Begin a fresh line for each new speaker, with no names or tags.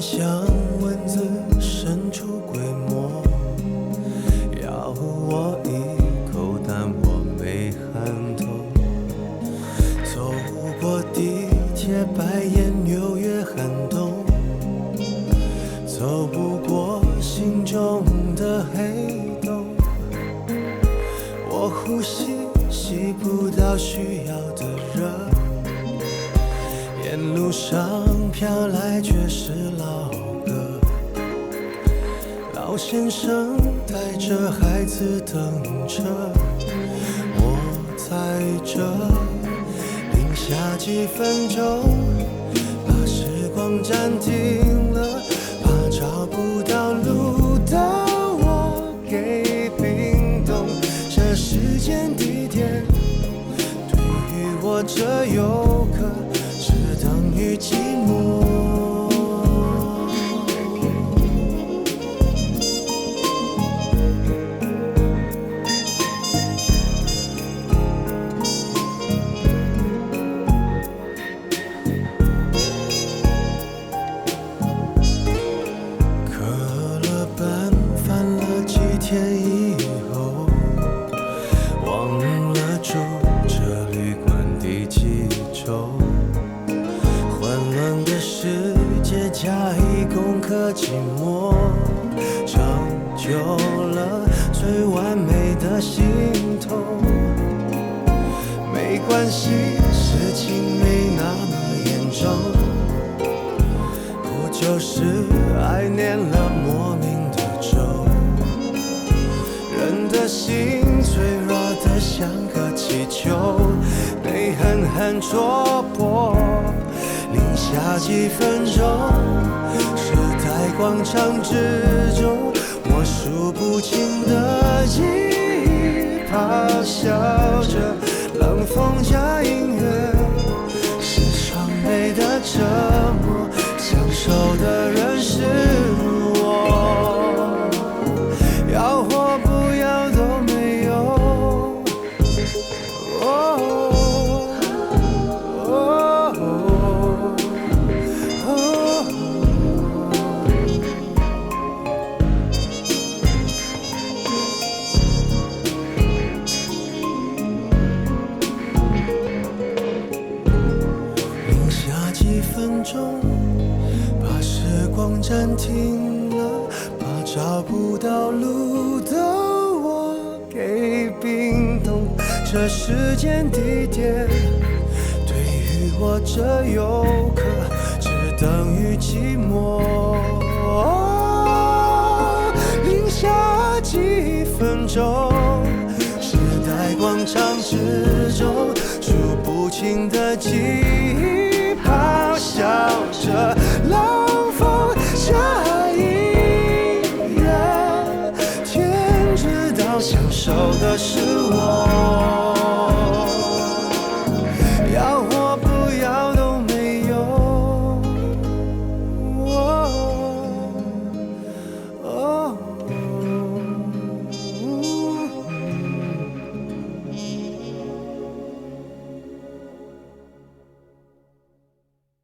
像蚊子伸出鬼魔，咬我一口，但我没喊痛。走过地铁白烟，纽约寒冬，走不过心中的黑洞。我呼吸吸不到需要的热，沿路上飘来却是老歌，老先生带着孩子等着，我在这零下几分钟，把时光暂停了，怕找不到路的我给冰冻。这时间地点对于我这游客等于寂寞。磕了绊翻了几天以后，忘了住这旅馆第几周。混乱的世界加以攻克寂寞，成就了最完美的心痛。没关系，事情没那么严重，不就是爱念了莫名的咒。人的心脆弱得像个气球，被狠狠戳破。零下几分钟，时代广场之中，我数不清的记忆咆哮着，冷风加音乐，是双倍的折磨，享受的人是我，要或不要都没有。把时光暂停了，把找不到路的我给冰冻。这时间地点对于我这游客只等于寂寞。零下几分钟，时代广场之中，数不清的记忆咆哮着，